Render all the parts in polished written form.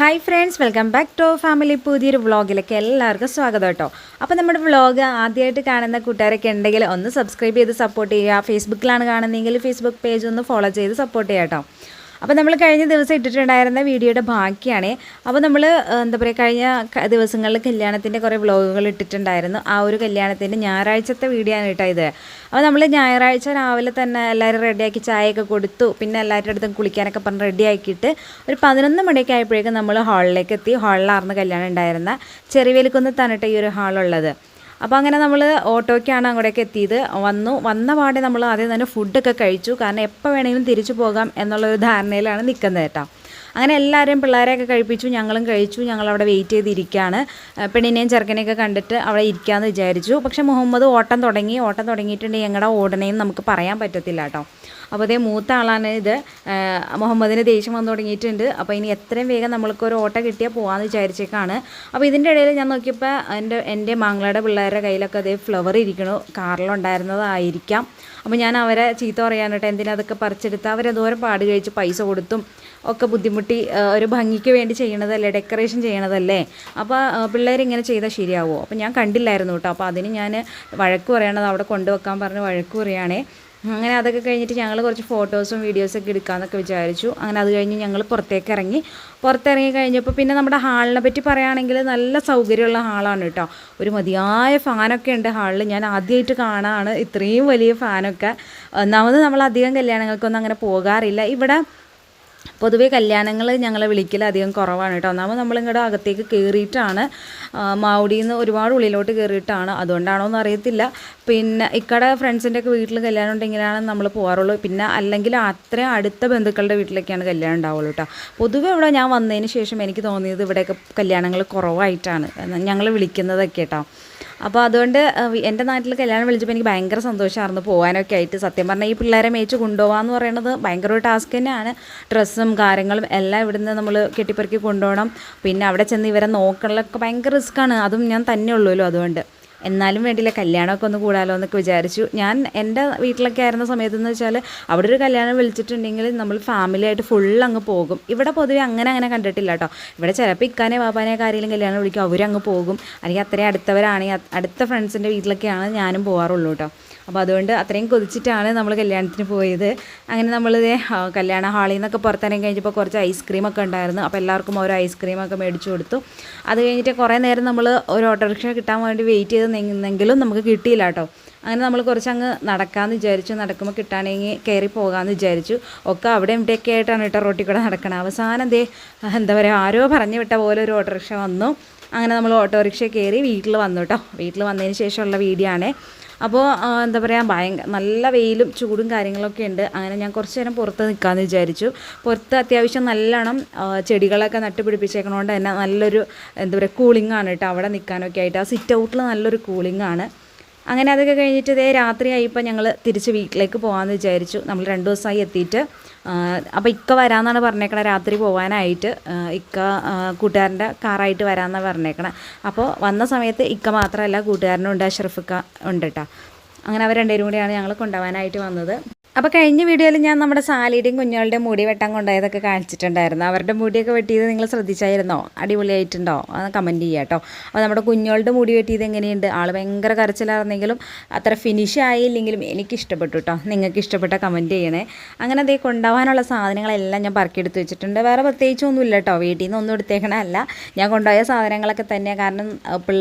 Hi friends, welcome back to family. പുതിയൊരു വ്ളോഗിലേക്ക് എല്ലാവർക്കും സ്വാഗതം കേട്ടോ. അപ്പോൾ നമ്മുടെ വ്ളോഗ് ആദ്യമായിട്ട് കാണുന്ന കൂട്ടുകാരൊക്കെ ഉണ്ടെങ്കിൽ ഒന്ന് സബ്സ്ക്രൈബ് ചെയ്ത് സപ്പോർട്ട് ചെയ്യുക. ഫേസ്ബുക്കിലാണ് കാണുന്നതെങ്കിൽ ഫേസ്ബുക്ക് പേജ് ഒന്ന് ഫോളോ ചെയ്ത് സപ്പോർട്ട് ചെയ്യുക കേട്ടോ. അപ്പോൾ നമ്മൾ കഴിഞ്ഞ ദിവസം ഇട്ടിട്ടുണ്ടായിരുന്ന വീഡിയോയുടെ ബാക്കിയാണ്. അപ്പോൾ നമ്മൾ എന്താ പറയുക, കഴിഞ്ഞ ദിവസങ്ങളിൽ കല്യാണത്തിൻ്റെ കുറേ വ്ളോഗുകൾ ഇട്ടിട്ടുണ്ടായിരുന്നു. ആ ഒരു കല്യാണത്തിൻ്റെ ഞായറാഴ്ചത്തെ വീഡിയോ ആണ് കേട്ടോ ഇത്. അപ്പോൾ നമ്മൾ ഞായറാഴ്ച രാവിലെ തന്നെ എല്ലാവരും റെഡിയാക്കി ചായയൊക്കെ കൊടുത്തു. പിന്നെ എല്ലാവരുടെ അടുത്തും കുളിക്കാനൊക്കെ പറഞ്ഞ് റെഡിയാക്കിയിട്ട് ഒരു 11 മണിയൊക്കെ ആയപ്പോഴേക്കും നമ്മൾ ഹാളിലേക്ക് എത്തി. ഹാളിലായിരുന്നു കല്യാണം ഉണ്ടായിരുന്ന. ചെറിയവേലിക്കുന്നത്താണ് കേട്ടോ ഈ ഒരു ഹാളുള്ളത്. അപ്പോൾ അങ്ങനെ നമ്മൾ ഓട്ടോയ്ക്കാണ് അങ്ങോട്ടേക്ക് എത്തിയത്. വന്ന പാടെ നമ്മൾ ആദ്യം തന്നെ ഫുഡൊക്കെ കഴിച്ചു. കാരണം എപ്പോൾ വേണമെങ്കിലും തിരിച്ചു പോകാം എന്നുള്ളൊരു ധാരണയിലാണ് നിൽക്കുന്നത് കേട്ടോ. അങ്ങനെ എല്ലാവരെയും പിള്ളേരെയൊക്കെ കഴിപ്പിച്ചു, ഞങ്ങളും കഴിച്ചു. ഞങ്ങളവിടെ വെയിറ്റ് ചെയ്തിരിക്കുകയാണ്. പെണ്ണിനെയും ചെറുക്കനെയൊക്കെ കണ്ടിട്ട് അവിടെ ഇരിക്കാമെന്ന് വിചാരിച്ചു. പക്ഷേ മുഹമ്മദ് ഓട്ടം തുടങ്ങിയിട്ടുണ്ടെങ്കിൽ ഞങ്ങളുടെ ഓടണേന്ന് നമുക്ക് പറയാൻ പറ്റത്തില്ല കേട്ടോ. അപ്പോൾ അതേ മൂത്ത ആളാണ് ഇത്. മുഹമ്മദിന് ദേഷ്യം വന്നു തുടങ്ങിയിട്ടുണ്ട്. അപ്പോൾ ഇനി എത്രയും വേഗം നമ്മൾക്കൊരു ഓട്ടം കിട്ടിയാൽ പോകാമെന്ന് വിചാരിച്ചേക്കാണ്. അപ്പോൾ ഇതിൻ്റെ ഇടയിൽ ഞാൻ നോക്കിയപ്പോൾ എൻ്റെ മാങ്ങളയുടെ പിള്ളേരുടെ കയ്യിലൊക്കെ അതേ ഫ്ലവർ ഇരിക്കണു. കാറിലുണ്ടായിരുന്നതായിരിക്കാം. അപ്പോൾ ഞാൻ അവരെ ചീത്ത പറയാനിട്ട് എന്തിനാ അതൊക്കെ പറിച്ചെടുത്ത് അവരെന്തോരം പാട് കഴിച്ച് പൈസ കൊടുത്തും ഒക്കെ ബുദ്ധിമുട്ടി ഒരു ഭംഗിക്ക് വേണ്ടി ചെയ്യണതല്ലേ, ഡെക്കറേഷൻ ചെയ്യണതല്ലേ. അപ്പോൾ പിള്ളേരിങ്ങനെ ചെയ്താൽ ശരിയാവുമോ? അപ്പോൾ ഞാൻ കണ്ടില്ലായിരുന്നു കേട്ടോ. അപ്പോൾ അതിന് ഞാൻ വഴക്ക് പറയണത് അവിടെ കൊണ്ടുവെക്കാൻ പറഞ്ഞ് വഴക്ക് പറയുകയാണേ. അങ്ങനെ അതൊക്കെ കഴിഞ്ഞിട്ട് ഞങ്ങൾ കുറച്ച് ഫോട്ടോസും വീഡിയോസൊക്കെ എടുക്കാമെന്നൊക്കെ വിചാരിച്ചു. അങ്ങനെ അത് കഴിഞ്ഞ് ഞങ്ങൾ പുറത്തിറങ്ങി കഴിഞ്ഞപ്പോൾ പിന്നെ നമ്മുടെ ഹാളിനെ പറ്റി പറയുകയാണെങ്കിൽ നല്ല സൗകര്യമുള്ള ഹാളാണ് കേട്ടോ. ഒരു മതിയായ ഫാനൊക്കെ ഉണ്ട് ഹാളിൽ. ഞാൻ ആദ്യമായിട്ട് കാണാനാണ് ഇത്രയും വലിയ ഫാനൊക്കെ. ഒന്നാമത് നമ്മൾ അധികം കല്യാണങ്ങൾക്കൊന്നും അങ്ങനെ പോകാറില്ല. ഇവിടെ പൊതുവേ കല്യാണങ്ങൾ ഞങ്ങളെ വിളിക്കൽ അധികം കുറവാണ് കേട്ടോ. ഒന്നാമത് നമ്മളിങ്ങോട്ട് അകത്തേക്ക് കയറിയിട്ടാണ്, മാവുടിയിൽ നിന്ന് ഒരുപാട് ഉള്ളിലോട്ട് കയറിയിട്ടാണ്. അതുകൊണ്ടാണോ എന്ന് അറിയത്തില്ല. പിന്നെ ഇക്കടെ ഫ്രണ്ട്സിൻ്റെ ഒക്കെ വീട്ടിൽ കല്യാണം ഉണ്ടെങ്കിലാണ് നമ്മൾ പോകാറുള്ളൂ. പിന്നെ അല്ലെങ്കിൽ അത്രയും അടുത്ത ബന്ധുക്കളുടെ വീട്ടിലൊക്കെയാണ് കല്യാണം ഉണ്ടാവുള്ളൂ കേട്ടോ. പൊതുവെ ഇവിടെ ഞാൻ വന്നതിന് ശേഷം എനിക്ക് തോന്നിയത് ഇവിടെയൊക്കെ കല്യാണങ്ങൾ കുറവായിട്ടാണ് ഞങ്ങൾ വിളിക്കുന്നതൊക്കെ കേട്ടോ. അപ്പോൾ അതുകൊണ്ട് എൻ്റെ നാട്ടിൽ കല്യാണം വിളിച്ചപ്പോൾ എനിക്ക് ഭയങ്കര സന്തോഷമായിരുന്നു പോകാനൊക്കെ ആയിട്ട്. സത്യം പറഞ്ഞാൽ ഈ പിള്ളേരെ മേച്ച് കൊണ്ടുപോകാമെന്ന് പറയുന്നത് ഭയങ്കര ഒരു ടാസ്ക് തന്നെയാണ്. ഡ്രസ്സും കാര്യങ്ങളും എല്ലാം ഇവിടുന്ന് നമ്മൾ കെട്ടിപ്പെറുക്കി കൊണ്ടുപോകണം. പിന്നെ അവിടെ ചെന്ന് ഇവരെ നോക്കണമൊക്കെ ഭയങ്കര റിസ്ക്കാണ്. അതും ഞാൻ തന്നെ ഉള്ളൂല്ലോ. അതുകൊണ്ട് എന്നാലും വേണ്ടിയില്ല, കല്യാണമൊക്കെ ഒന്ന് കൂടാലോ എന്നൊക്കെ വിചാരിച്ചു. ഞാൻ എൻ്റെ വീട്ടിലൊക്കെ ആയിരുന്ന സമയത്തെന്ന് വെച്ചാൽ അവിടെ ഒരു കല്യാണം വിളിച്ചിട്ടുണ്ടെങ്കിൽ നമ്മൾ ഫാമിലിയായിട്ട് ഫുൾ അങ്ങ് പോകും. ഇവിടെ പൊതുവെ അങ്ങനെ കണ്ടിട്ടില്ല കേട്ടോ. ഇവിടെ ചിലപ്പോൾ ഇക്കാനെ വാപ്പാനെ കാര്യങ്ങളും കല്യാണം വിളിക്കും, അവരങ്ങ് പോകും. അല്ലെങ്കിൽ അത്രയും അടുത്തവരാണെങ്കിൽ അടുത്ത ഫ്രണ്ട്സിൻ്റെ വീട്ടിലൊക്കെയാണ് ഞാനും പോകാറുള്ളൂ കേട്ടോ. അപ്പോൾ അതുകൊണ്ട് അത്രയും കൊതിച്ചിട്ടാണ് നമ്മൾ കല്യാണത്തിന് പോയത്. അങ്ങനെ നമ്മളിത് കല്യാണ ഹാളിൽ നിന്നൊക്കെ പുറത്തിറങ്ങി കഴിഞ്ഞപ്പോൾ കുറച്ച് ഐസ്ക്രീമൊക്കെ ഉണ്ടായിരുന്നു. അപ്പോൾ എല്ലാവർക്കും ഓരോ ഐസ്ക്രീമൊക്കെ മേടിച്ചു കൊടുത്തു. അത് കഴിഞ്ഞിട്ട് കുറേ നേരം നമ്മൾ ഒരു ഓട്ടോറിക്ഷ കിട്ടാൻ വേണ്ടി വെയിറ്റ് ചെയ്ത് നിന്നെങ്കിലും നമുക്ക് കിട്ടിയില്ല കേട്ടോ. അങ്ങനെ നമ്മൾ കുറച്ചങ്ങ് നടക്കാമെന്ന് വിചാരിച്ചു. നടക്കുമ്പോൾ കിട്ടുകയാണെങ്കിൽ കയറി പോകാമെന്ന് വിചാരിച്ചു. ഒക്കെ അവിടെ ഇവിടെയൊക്കെ ആയിട്ടാണ് കേട്ടോ റോട്ടിൽ കൂടെ നടക്കണം. അവസാനം എന്താ പറയുക, ആരോ പറഞ്ഞു വിട്ട പോലെ ഒരു ഓട്ടോറിക്ഷ വന്നു. അങ്ങനെ നമ്മൾ ഓട്ടോറിക്ഷ കയറി വീട്ടിൽ വന്നു കേട്ടോ. വീട്ടിൽ വന്നതിന് ശേഷമുള്ള വീഡിയോ ആണ്. അപ്പോൾ എന്താ പറയുക, നല്ല വെയിലും ചൂടും കാര്യങ്ങളൊക്കെ ഉണ്ട്. അങ്ങനെ ഞാൻ കുറച്ച് നേരം പുറത്ത് നിൽക്കാമെന്ന് വിചാരിച്ചു. പുറത്ത് അത്യാവശ്യം നല്ലോണം ചെടികളൊക്കെ നട്ടുപിടിപ്പിച്ചേക്കണോണ്ട് തന്നെ നല്ലൊരു എന്താ പറയുക കൂളിംഗാണ് കേട്ടോ അവിടെ നിൽക്കാനൊക്കെ ആയിട്ട്. ആ സിറ്റ് ഔട്ടിൽ നല്ലൊരു കൂളിംഗാണ്. അങ്ങനെ അതൊക്കെ കഴിഞ്ഞിട്ട് രാത്രിയായിപ്പോൾ ഞങ്ങൾ തിരിച്ച് വീട്ടിലേക്ക് പോകാമെന്ന് വിചാരിച്ചു. നമ്മൾ 2 ദിവസമായി എത്തിയിട്ട്. അപ്പോൾ ഇക്ക വരാമെന്നാണ് പറഞ്ഞേക്കണത് രാത്രി പോകാനായിട്ട്. ഇക്ക കൂട്ടുകാരൻ്റെ കാറായിട്ട് വരാമെന്നാണ് പറഞ്ഞേക്കണത്. അപ്പോൾ വന്ന സമയത്ത് ഇക്ക മാത്രമല്ല കൂട്ടുകാരനും ഉണ്ട്, അഷ്റഫിക്ക ഉണ്ട് കേട്ടോ. അങ്ങനെ അവർ രണ്ടുപേരും കൂടിയാണ് ഞങ്ങൾ കൊണ്ടുപോകാനായിട്ട് വന്നത്. അപ്പോൾ കഴിഞ്ഞ വീഡിയോയിൽ ഞാൻ നമ്മുടെ സാലിയുടെയും കുഞ്ഞുങ്ങളുടെയും മുടി വെട്ടാൻ കൊണ്ടുപോയതൊക്കെ കാണിച്ചിട്ടുണ്ടായിരുന്നു. അവരുടെ മുടിയൊക്കെ വെട്ടിയത് നിങ്ങൾ ശ്രദ്ധിച്ചായിരുന്നോ? അടിപൊളിയായിട്ടുണ്ടോ? അത് കമൻറ്റ് ചെയ്യുക കേട്ടോ. അപ്പോൾ നമ്മുടെ കുഞ്ഞുങ്ങളുടെ മുടി വെട്ടിയത് എങ്ങനെയുണ്ട്? ആൾ ഭയങ്കര കരച്ചിലായിരുന്നെങ്കിലും അത്ര ഫിനിഷ് ആയില്ലെങ്കിലും എനിക്ക് ഇഷ്ടപ്പെട്ടു കേട്ടോ. നിങ്ങൾക്ക് ഇഷ്ടപ്പെട്ട കമൻറ്റ് ചെയ്യണേ. അങ്ങനെ അതേ കൊണ്ടുപോകാനുള്ള സാധനങ്ങളെല്ലാം ഞാൻ പറക്കിയെടുത്ത് വെച്ചിട്ടുണ്ട്. വേറെ പ്രത്യേകിച്ചൊന്നുമില്ല കേട്ടോ. വീട്ടിൽ നിന്ന് ഒന്നും എടുത്തേക്കണമല്ല, ഞാൻ കൊണ്ടുപോയ സാധനങ്ങളൊക്കെ തന്നെയാണ്. കാരണം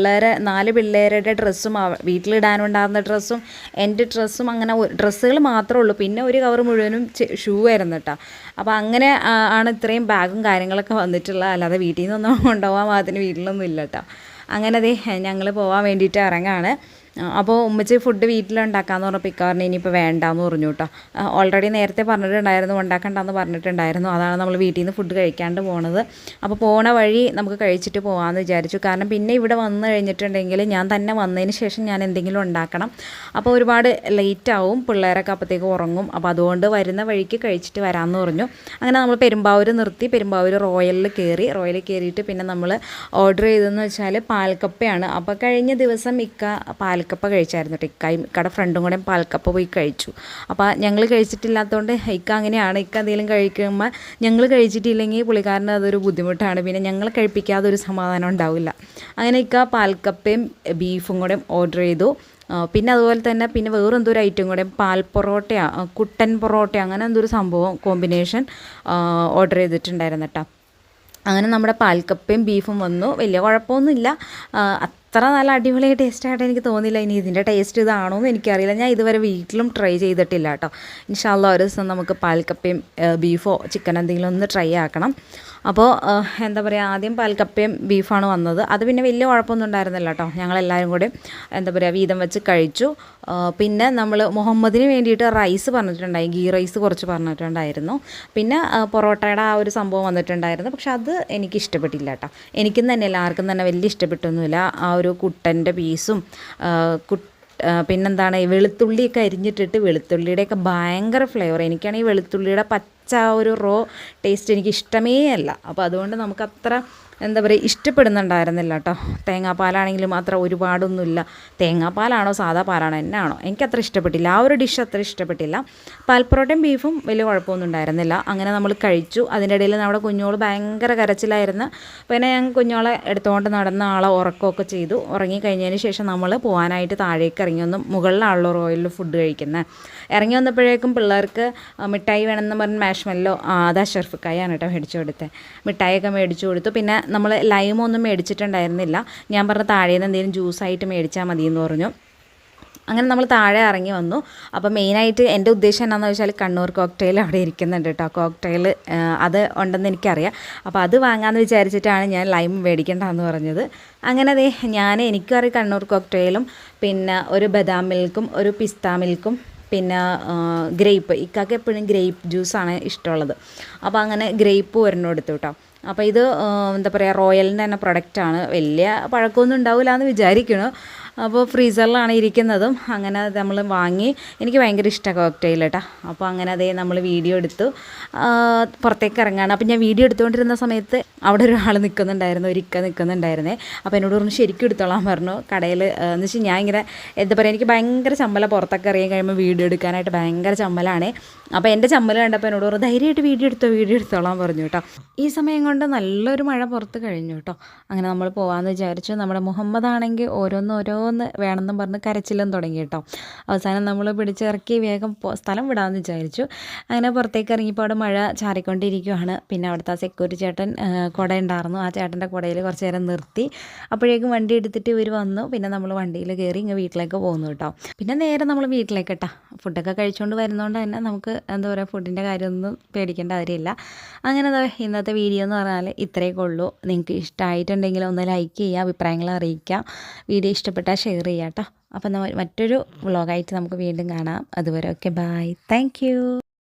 4 പിള്ളേരുടെ ഡ്രസ്സും വീട്ടിലിടാനുണ്ടാകുന്ന ഡ്രസ്സും എൻ്റെ ഡ്രസ്സും അങ്ങനെ ഡ്രസ്സുകൾ മാത്രമേ ഉള്ളൂ. പിന്നെ ഒരു കവർ മുഴുവനും ഷൂ ആയിരുന്നു കേട്ടോ. അപ്പോൾ അങ്ങനെ ആണ് ഇത്രയും ബാഗും കാര്യങ്ങളൊക്കെ വന്നിട്ടുള്ളത്. അല്ലാതെ വീട്ടിൽ നിന്നൊന്നും കൊണ്ടുപോകാൻ പാകത്തിന് വീട്ടിലൊന്നും ഇല്ല കേട്ടോ. അങ്ങനെ ഞങ്ങൾ പോകാൻ വേണ്ടിയിട്ട് ഇറങ്ങാണ്. അപ്പോൾ ഉമ്മച്ചി ഫുഡ് വീട്ടിലുണ്ടാക്കാമെന്ന് പറഞ്ഞപ്പോൾ ഇക്കാറിന് ഇനിയിപ്പോൾ വേണ്ടാന്ന് പറഞ്ഞു കേട്ടോ. ഓൾറെഡി നേരത്തെ പറഞ്ഞിട്ടുണ്ടായിരുന്നു ഉണ്ടാക്കണ്ടെന്ന് പറഞ്ഞിട്ടുണ്ടായിരുന്നു. അതാണ് നമ്മൾ വീട്ടിൽ നിന്ന് ഫുഡ് കഴിക്കാണ്ട് പോണത്. അപ്പോൾ പോണ വഴി നമുക്ക് കഴിച്ചിട്ട് പോകാമെന്ന് വിചാരിച്ചു. കാരണം പിന്നെ ഇവിടെ വന്നു കഴിഞ്ഞിട്ടുണ്ടെങ്കിൽ ഞാൻ തന്നെ വന്നതിന് ശേഷം ഞാൻ എന്തെങ്കിലും ഉണ്ടാക്കണം. അപ്പോൾ ഒരുപാട് ലേറ്റ് ആവും, പിള്ളേരൊക്കെ അപ്പോഴത്തേക്ക് ഉറങ്ങും. അപ്പോൾ അതുകൊണ്ട് വരുന്ന വഴിക്ക് കഴിച്ചിട്ട് വരാമെന്ന് പറഞ്ഞു. അങ്ങനെ നമ്മൾ പെരുമ്പാവൂർ നിർത്തി. പെരുമ്പാവൂർ റോയലിൽ കയറിയിട്ട് പിന്നെ നമ്മൾ ഓർഡർ ചെയ്തതെന്ന് വെച്ചാൽ പാൽക്കപ്പയാണ്. അപ്പോൾ കഴിഞ്ഞ ദിവസം ഇക്ക പാൽക്കപ്പ കഴിച്ചായിരുന്നു കേട്ടോ. ഇക്കയുടെ ഫ്രണ്ടും കൂടെ പാൽക്കപ്പ പോയി കഴിച്ചു. അപ്പോൾ ഞങ്ങൾ കഴിച്ചിട്ടില്ലാത്തതുകൊണ്ട് ഇക്ക അങ്ങനെയാണ്, ഇക്ക എന്തെങ്കിലും കഴിക്കുമ്പോൾ ഞങ്ങൾ കഴിച്ചിട്ടില്ലെങ്കിൽ പുള്ളിക്കാരന് അതൊരു ബുദ്ധിമുട്ടാണ്. പിന്നെ ഞങ്ങൾ കഴിപ്പിക്കാതെ ഒരു സമാധാനം ഉണ്ടാവില്ല. അങ്ങനെ ഇക്ക പാൽക്കപ്പയും ബീഫും കൂടെ ഓർഡർ ചെയ്തു. പിന്നെ അതുപോലെ തന്നെ പിന്നെ വേറെന്തോ ഒരു ഐറ്റം കൂടെ പാൽ പൊറോട്ടയോ കുട്ടൻ പൊറോട്ടയോ അങ്ങനെ എന്തോ ഒരു സംഭവം കോമ്പിനേഷൻ ഓർഡർ ചെയ്തിട്ടുണ്ടായിരുന്നു കേട്ടോ. അങ്ങനെ നമ്മുടെ പാൽക്കപ്പയും ബീഫും വന്നു. വലിയ കുഴപ്പമൊന്നുമില്ല, അത്ര നല്ല അടിപൊളി ടേസ്റ്റായിട്ട് എനിക്ക് തോന്നിയില്ല. ഇനി ഇതിൻ്റെ ടേസ്റ്റ് ഇതാണോ എന്ന് എനിക്കറിയില്ല. ഞാൻ ഇതുവരെ വീട്ടിലും ട്രൈ ചെയ്തിട്ടില്ല കേട്ടോ. ഇൻഷാ അല്ലാഹ് ഒരു ദിവസം നമുക്ക് പാൽക്കപ്പയും ബീഫോ ചിക്കൻ എന്തെങ്കിലും ഒന്ന് ട്രൈ ആക്കണം. അപ്പോൾ എന്താ പറയുക, ആദ്യം പാൽക്കപ്പയും ബീഫാണ് വന്നത്. അത് പിന്നെ വലിയ കുഴപ്പമൊന്നും ഉണ്ടായിരുന്നില്ല കേട്ടോ. ഞങ്ങളെല്ലാവരും കൂടി എന്താ പറയുക വീതം വെച്ച് കഴിച്ചു. പിന്നെ നമ്മൾ മുഹമ്മദിന് വേണ്ടിയിട്ട് റൈസ് പറഞ്ഞിട്ടുണ്ടായി, ഗീ റൈസ് കുറച്ച് പറഞ്ഞിട്ടുണ്ടായിരുന്നു. പിന്നെ പൊറോട്ടയുടെ ആ ഒരു സംഭവം വന്നിട്ടുണ്ടായിരുന്നു. പക്ഷെ അത് എനിക്ക് ഇഷ്ടപ്പെട്ടില്ല കേട്ടോ. എനിക്കും തന്നെ എല്ലാവർക്കും തന്നെ വലിയ ഇഷ്ടപ്പെട്ടൊന്നുമില്ല. ആ ഒരു കുട്ടൻ്റെ പീസും പിന്നെന്താണ് വെളുത്തുള്ളിയൊക്കെ അരിഞ്ഞിട്ടിട്ട് വെളുത്തുള്ളിയുടെയൊക്കെ ഭയങ്കര ഫ്ലേവർ. എനിക്കാണെങ്കിൽ വെളുത്തുള്ളിയുടെ ആ ഒരു റോ ടേസ്റ്റ് എനിക്ക് ഇഷ്ടമേ അല്ല. അപ്പോൾ അതുകൊണ്ട് നമുക്കത്ര എന്താ പറയുക ഇഷ്ടപ്പെടുന്നുണ്ടായിരുന്നില്ല കേട്ടോ. തേങ്ങാപ്പാലാണെങ്കിലും മാത്രം ഒരുപാടൊന്നുമില്ല. തേങ്ങാപ്പാലാണോ സാധാ പാലാണോ എന്നാണോ എനിക്കത്ര ഇഷ്ടപ്പെട്ടില്ല. ആ ഒരു ഡിഷ് അത്ര ഇഷ്ടപ്പെട്ടില്ല. പാൽപ്പൊറോട്ടയും ബീഫും വലിയ കുഴപ്പമൊന്നും ഉണ്ടായിരുന്നില്ല. അങ്ങനെ നമ്മൾ കഴിച്ചു. അതിൻ്റെ ഇടയിൽ നമ്മുടെ കുഞ്ഞോൾ ഭയങ്കര കരച്ചിലായിരുന്നു. പിന്നെ ഞാൻ കുഞ്ഞോളെ എടുത്തുകൊണ്ട് നടന്ന ആളെ ഉറക്കമൊക്കെ ചെയ്തു. ഉറങ്ങിക്കഴിഞ്ഞതിന് ശേഷം നമ്മൾ പോകാനായിട്ട് താഴേക്ക് ഇറങ്ങി വന്നു. മുകളിലാണല്ലോ റോയലിൽ ഫുഡ് കഴിക്കുന്നത്. ഇറങ്ങി വന്നപ്പോഴേക്കും പിള്ളേർക്ക് മിഠായി വേണമെന്ന് പറഞ്ഞ് മാഷ്മെല്ലോ അത് അഷറഫിക്കായാണ് കേട്ടോ മേടിച്ചു കൊടുത്തത്. മിഠായിയൊക്കെ മേടിച്ചു കൊടുത്തു. പിന്നെ നമ്മൾ ലൈമൊന്നും മേടിച്ചിട്ടുണ്ടായിരുന്നില്ല. ഞാൻ പറഞ്ഞ താഴേന്ന് എന്തെങ്കിലും ജ്യൂസായിട്ട് മേടിച്ചാൽ മതി എന്ന് പറഞ്ഞു. അങ്ങനെ നമ്മൾ താഴെ ഇറങ്ങി വന്നു. അപ്പോൾ മെയിനായിട്ട് എൻ്റെ ഉദ്ദേശം എന്താണെന്ന് വെച്ചാൽ കണ്ണൂർ കോക്ടെയിൽ അവിടെ ഇരിക്കുന്നുണ്ട് കേട്ടോ. കോക്ടെയിൽ അത് ഉണ്ടെന്ന് എനിക്കറിയാം. അപ്പോൾ അത് വാങ്ങാമെന്ന് വിചാരിച്ചിട്ടാണ് ഞാൻ ലൈം മേടിക്കേണ്ടതെന്ന് പറഞ്ഞത്. അങ്ങനെ എനിക്കും അറിയാം കണ്ണൂർ കോക്ടെയിലും പിന്നെ ഒരു ബദാം മിൽക്കും ഒരു പിസ്ത മിൽക്കും പിന്നെ ഗ്രേപ്പ്, ഇക്കാക്ക് എപ്പോഴും ഗ്രേപ്പ് ജ്യൂസാണ് ഇഷ്ടമുള്ളത്. അപ്പോൾ അങ്ങനെ ഗ്രേപ്പ് ഒരെണ്ണം എടുത്തു കേട്ടോ. അപ്പോൾ ഇത് എന്താ പറയുക റോയലിൻ്റെ തന്നെ പ്രൊഡക്റ്റാണ്. വലിയ പഴക്കമൊന്നും ഉണ്ടാവില്ല എന്ന് വിചാരിക്കുന്നു. അപ്പോൾ ഫ്രീസറിലാണ് ഇരിക്കുന്നതും. അങ്ങനെ നമ്മൾ വാങ്ങി. എനിക്ക് ഭയങ്കര ഇഷ്ടമാണ് കോക്ടെയിൽ കേട്ടോ. അപ്പോൾ അങ്ങനെ നമ്മൾ വീഡിയോ എടുത്തു പുറത്തേക്ക് ഇറങ്ങുകയാണ്. അപ്പോൾ ഞാൻ വീഡിയോ എടുത്തുകൊണ്ടിരുന്ന സമയത്ത് അവിടെ ഒരാൾ നിൽക്കുന്നുണ്ടായിരുന്നു, ഒരിക്ക നിൽക്കുന്നുണ്ടായിരുന്നേ. അപ്പോൾ എന്നോട് പറഞ്ഞു ശരിക്കും എടുത്തോളാൻ പറഞ്ഞു കടയിൽ. എന്ന് വെച്ചാൽ ഞാൻ ഇങ്ങനെ എന്താ പറയുക എനിക്ക് ഭയങ്കര ചമ്മല, പുറത്തൊക്കെ ഇറങ്ങി കഴിയുമ്പോൾ വീഡിയോ എടുക്കാനായിട്ട് ഭയങ്കര ചമ്മലാണ്. അപ്പോൾ എൻ്റെ ചമ്മൽ കണ്ടപ്പോൾ എന്നോട് പറഞ്ഞു ധൈര്യമായിട്ട് വീഡിയോ എടുത്തോളാൻ പറഞ്ഞു കേട്ടോ. ഈ സമയം കൊണ്ട് നല്ലൊരു മഴ പുറത്ത് കഴിഞ്ഞു കേട്ടോ. അങ്ങനെ നമ്മൾ പോകാമെന്ന് വിചാരിച്ചു. നമ്മുടെ മുഹമ്മദ് ആണെങ്കിൽ ഓരോന്ന് വേണമെന്നും പറഞ്ഞ് കരച്ചിലും തുടങ്ങി കേട്ടോ. അവസാനം നമ്മൾ പിടിച്ചിറക്കി വേഗം സ്ഥലം വിടാമെന്ന് വിചാരിച്ചു. അങ്ങനെ പുറത്തേക്ക് ഇറങ്ങിയപ്പോൾ അവിടെ മഴ ചാറിക്കൊണ്ടിരിക്കുകയാണ്. പിന്നെ അവിടുത്തെ സെക്യൂരിറ്റി ചേട്ടൻ കുട ഉണ്ടായിരുന്നു. ആ ചേട്ടൻ്റെ കുടയിൽ കുറച്ച് നേരം നിർത്തി. അപ്പോഴേക്കും വണ്ടി എടുത്തിട്ട് ഇവർ വന്നു. പിന്നെ നമ്മൾ വണ്ടിയിൽ കയറി ഇങ്ങ് വീട്ടിലേക്ക് പോകുന്നു കേട്ടോ. പിന്നെ നേരെ നമ്മൾ വീട്ടിലേക്ക് കേട്ടോ. ഫുഡൊക്കെ കഴിച്ചുകൊണ്ട് വരുന്നതുകൊണ്ട് തന്നെ നമുക്ക് എന്താ പറയുക ഫുഡിൻ്റെ കാര്യമൊന്നും പേടിക്കേണ്ട കാര്യമില്ല. അങ്ങനെ ഇന്നത്തെ വീഡിയോ എന്ന് പറഞ്ഞാൽ ഇത്രയൊക്കെ ഉള്ളൂ. നിങ്ങൾക്ക് ഇഷ്ടമായിട്ടുണ്ടെങ്കിൽ ഒന്ന് ലൈക്ക് ചെയ്യുക, അഭിപ്രായങ്ങൾ അറിയിക്കുക. വീഡിയോ ഇഷ്ടപ്പെട്ടാൽ ഷെയർ ചെയ്യാം കേട്ടോ. അപ്പം മറ്റൊരു വ്ളോഗായിട്ട് നമുക്ക് വീണ്ടും കാണാം. അതുവരെ ഓക്കെ, ബൈ, താങ്ക് യു.